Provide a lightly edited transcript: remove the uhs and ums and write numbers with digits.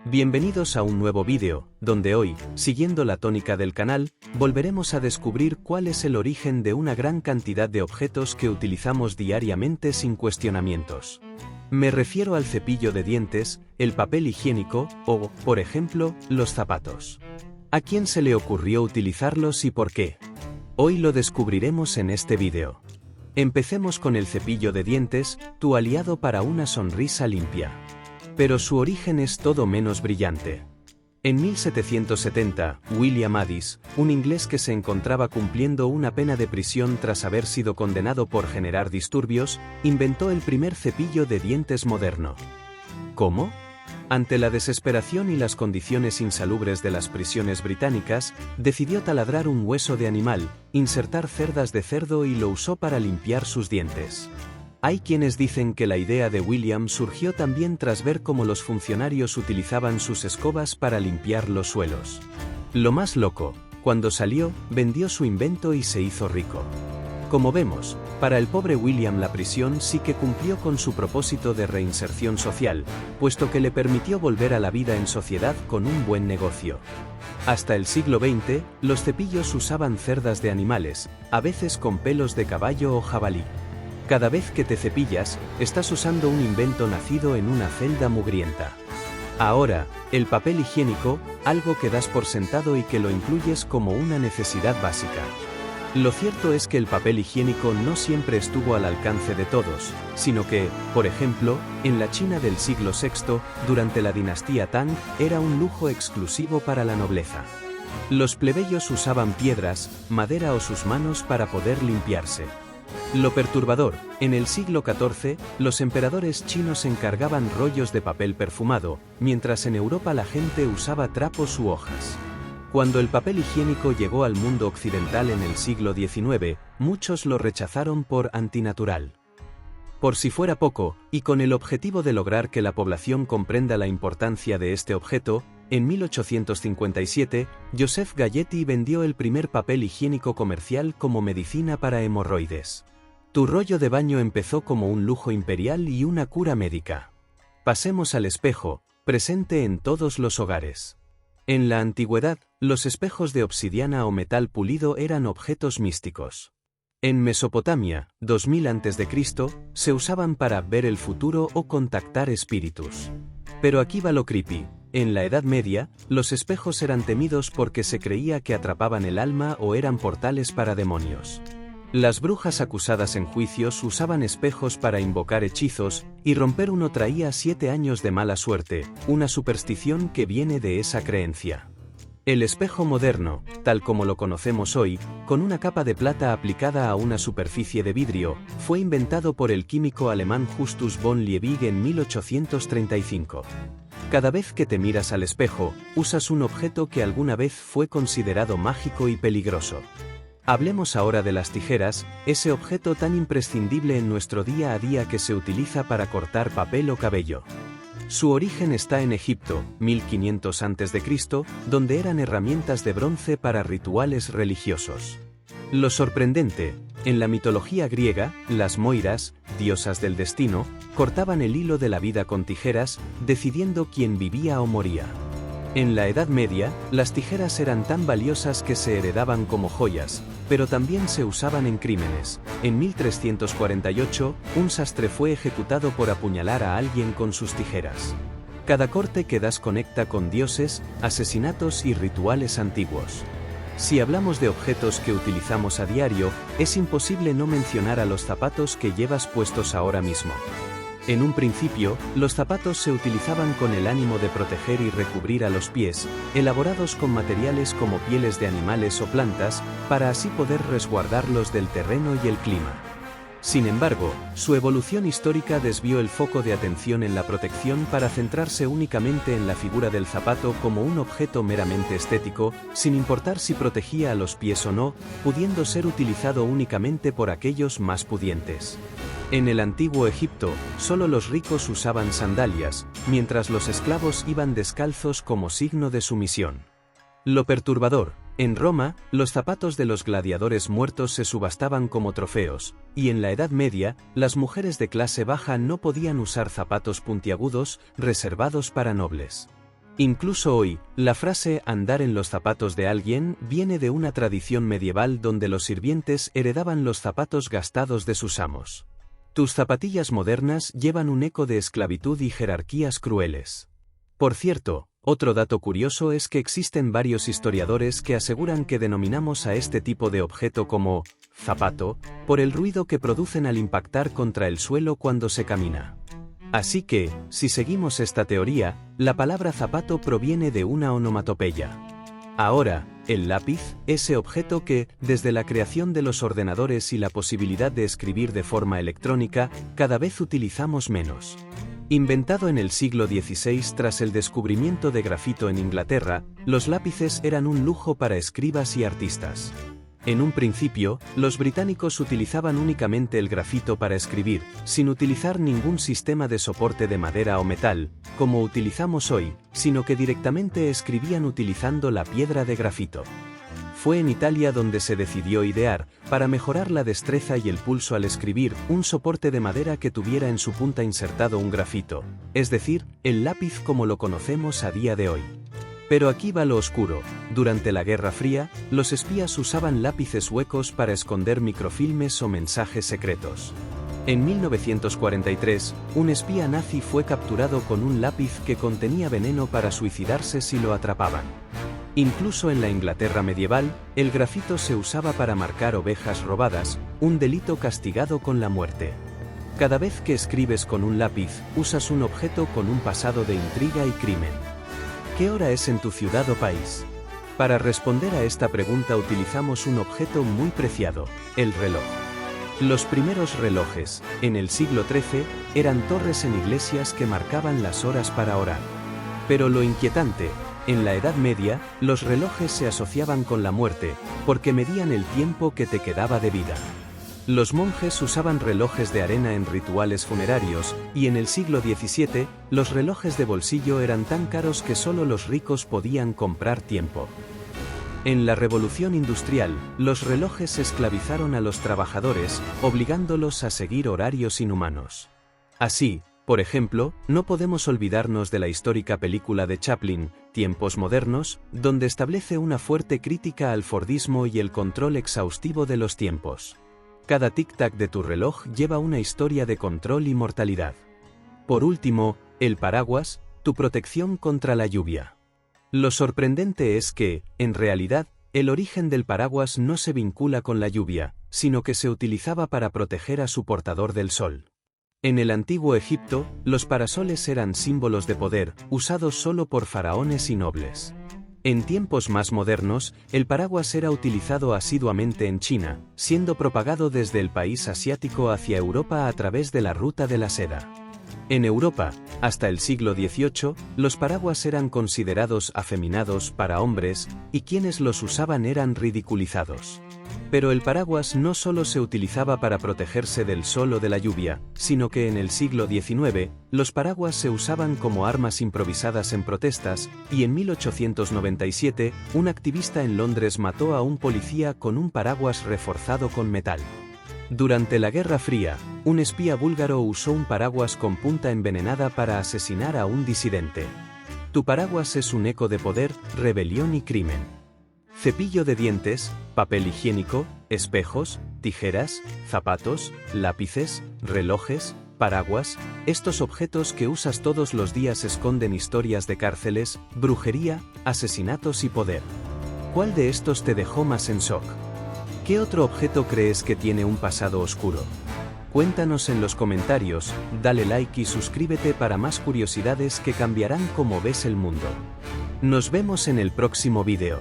Bienvenidos a un nuevo vídeo, donde hoy, siguiendo la tónica del canal, volveremos a descubrir cuál es el origen de una gran cantidad de objetos que utilizamos diariamente sin cuestionamientos. Me refiero al cepillo de dientes, el papel higiénico o, por ejemplo, los zapatos. ¿A quién se le ocurrió utilizarlos y por qué? Hoy lo descubriremos en este vídeo. Empecemos con el cepillo de dientes, tu aliado para una sonrisa limpia. Pero su origen es todo menos brillante. En 1770, William Addis, un inglés que se encontraba cumpliendo una pena de prisión tras haber sido condenado por generar disturbios, inventó el primer cepillo de dientes moderno. ¿Cómo? Ante la desesperación y las condiciones insalubres de las prisiones británicas, decidió taladrar un hueso de animal, insertar cerdas de cerdo y lo usó para limpiar sus dientes. Hay quienes dicen que la idea de William surgió también tras ver cómo los funcionarios utilizaban sus escobas para limpiar los suelos. Lo más loco, cuando salió, vendió su invento y se hizo rico. Como vemos, para el pobre William la prisión sí que cumplió con su propósito de reinserción social, puesto que le permitió volver a la vida en sociedad con un buen negocio. Hasta el siglo XX, los cepillos usaban cerdas de animales, a veces con pelos de caballo o jabalí. Cada vez que te cepillas, estás usando un invento nacido en una celda mugrienta. Ahora, el papel higiénico, algo que das por sentado y que lo incluyes como una necesidad básica. Lo cierto es que el papel higiénico no siempre estuvo al alcance de todos, sino que, por ejemplo, en la China del siglo VI, durante la dinastía Tang, era un lujo exclusivo para la nobleza. Los plebeyos usaban piedras, madera o sus manos para poder limpiarse. Lo perturbador, en el siglo XIV, los emperadores chinos encargaban rollos de papel perfumado, mientras en Europa la gente usaba trapos u hojas. Cuando el papel higiénico llegó al mundo occidental en el siglo XIX, muchos lo rechazaron por antinatural. Por si fuera poco, y con el objetivo de lograr que la población comprenda la importancia de este objeto, en 1857, Joseph Galletti vendió el primer papel higiénico comercial como medicina para hemorroides. Tu rollo de baño empezó como un lujo imperial y una cura médica. Pasemos al espejo, presente en todos los hogares. En la antigüedad, los espejos de obsidiana o metal pulido eran objetos místicos. En Mesopotamia, 2000 a.C., se usaban para ver el futuro o contactar espíritus. Pero aquí va lo creepy. En la Edad Media, los espejos eran temidos porque se creía que atrapaban el alma o eran portales para demonios. Las brujas acusadas en juicios usaban espejos para invocar hechizos, y romper uno traía 7 años de mala suerte, una superstición que viene de esa creencia. El espejo moderno, tal como lo conocemos hoy, con una capa de plata aplicada a una superficie de vidrio, fue inventado por el químico alemán Justus von Liebig en 1835. Cada vez que te miras al espejo, usas un objeto que alguna vez fue considerado mágico y peligroso. Hablemos ahora de las tijeras, ese objeto tan imprescindible en nuestro día a día que se utiliza para cortar papel o cabello. Su origen está en Egipto, 1500 a.C., donde eran herramientas de bronce para rituales religiosos. Lo sorprendente, en la mitología griega, las moiras, diosas del destino, cortaban el hilo de la vida con tijeras, decidiendo quién vivía o moría. En la Edad Media, las tijeras eran tan valiosas que se heredaban como joyas, pero también se usaban en crímenes. En 1348, un sastre fue ejecutado por apuñalar a alguien con sus tijeras. Cada corte que das conecta con dioses, asesinatos y rituales antiguos. Si hablamos de objetos que utilizamos a diario, es imposible no mencionar a los zapatos que llevas puestos ahora mismo. En un principio, los zapatos se utilizaban con el ánimo de proteger y recubrir a los pies, elaborados con materiales como pieles de animales o plantas, para así poder resguardarlos del terreno y el clima. Sin embargo, su evolución histórica desvió el foco de atención en la protección para centrarse únicamente en la figura del zapato como un objeto meramente estético, sin importar si protegía a los pies o no, pudiendo ser utilizado únicamente por aquellos más pudientes. En el antiguo Egipto, solo los ricos usaban sandalias, mientras los esclavos iban descalzos como signo de sumisión. Lo perturbador, en Roma, los zapatos de los gladiadores muertos se subastaban como trofeos, y en la Edad Media, las mujeres de clase baja no podían usar zapatos puntiagudos, reservados para nobles. Incluso hoy, la frase andar en los zapatos de alguien viene de una tradición medieval donde los sirvientes heredaban los zapatos gastados de sus amos. Tus zapatillas modernas llevan un eco de esclavitud y jerarquías crueles. Por cierto, otro dato curioso es que existen varios historiadores que aseguran que denominamos a este tipo de objeto como zapato, por el ruido que producen al impactar contra el suelo cuando se camina. Así que, si seguimos esta teoría, la palabra zapato proviene de una onomatopeya. Ahora, el lápiz, ese objeto que, desde la creación de los ordenadores y la posibilidad de escribir de forma electrónica, cada vez utilizamos menos. Inventado en el siglo XVI tras el descubrimiento de grafito en Inglaterra, los lápices eran un lujo para escribas y artistas. En un principio, los británicos utilizaban únicamente el grafito para escribir, sin utilizar ningún sistema de soporte de madera o metal, como utilizamos hoy, sino que directamente escribían utilizando la piedra de grafito. Fue en Italia donde se decidió idear, para mejorar la destreza y el pulso al escribir, un soporte de madera que tuviera en su punta insertado un grafito, es decir, el lápiz como lo conocemos a día de hoy. Pero aquí va lo oscuro. Durante la Guerra Fría, los espías usaban lápices huecos para esconder microfilmes o mensajes secretos. En 1943, un espía nazi fue capturado con un lápiz que contenía veneno para suicidarse si lo atrapaban. Incluso en la Inglaterra medieval, el grafito se usaba para marcar ovejas robadas, un delito castigado con la muerte. Cada vez que escribes con un lápiz, usas un objeto con un pasado de intriga y crimen. ¿Qué hora es en tu ciudad o país? Para responder a esta pregunta utilizamos un objeto muy preciado, el reloj. Los primeros relojes, en el siglo XIII, eran torres en iglesias que marcaban las horas para orar. Pero lo inquietante, en la Edad Media, los relojes se asociaban con la muerte, porque medían el tiempo que te quedaba de vida. Los monjes usaban relojes de arena en rituales funerarios, y en el siglo XVII, los relojes de bolsillo eran tan caros que solo los ricos podían comprar tiempo. En la Revolución Industrial, los relojes esclavizaron a los trabajadores, obligándolos a seguir horarios inhumanos. Así, por ejemplo, no podemos olvidarnos de la histórica película de Chaplin, Tiempos modernos, donde establece una fuerte crítica al fordismo y el control exhaustivo de los tiempos. Cada tic-tac de tu reloj lleva una historia de control y mortalidad. Por último, el paraguas, tu protección contra la lluvia. Lo sorprendente es que, en realidad, el origen del paraguas no se vincula con la lluvia, sino que se utilizaba para proteger a su portador del sol. En el antiguo Egipto, los parasoles eran símbolos de poder, usados solo por faraones y nobles. En tiempos más modernos, el paraguas era utilizado asiduamente en China, siendo propagado desde el país asiático hacia Europa a través de la ruta de la seda. En Europa, hasta el siglo XVIII, los paraguas eran considerados afeminados para hombres, y quienes los usaban eran ridiculizados. Pero el paraguas no solo se utilizaba para protegerse del sol o de la lluvia, sino que en el siglo XIX, los paraguas se usaban como armas improvisadas en protestas, y en 1897, un activista en Londres mató a un policía con un paraguas reforzado con metal. Durante la Guerra Fría, un espía búlgaro usó un paraguas con punta envenenada para asesinar a un disidente. Tu paraguas es un eco de poder, rebelión y crimen. Cepillo de dientes, papel higiénico, espejos, tijeras, zapatos, lápices, relojes, paraguas, estos objetos que usas todos los días esconden historias de cárceles, brujería, asesinatos y poder. ¿Cuál de estos te dejó más en shock? ¿Qué otro objeto crees que tiene un pasado oscuro? Cuéntanos en los comentarios, dale like y suscríbete para más curiosidades que cambiarán cómo ves el mundo. Nos vemos en el próximo vídeo.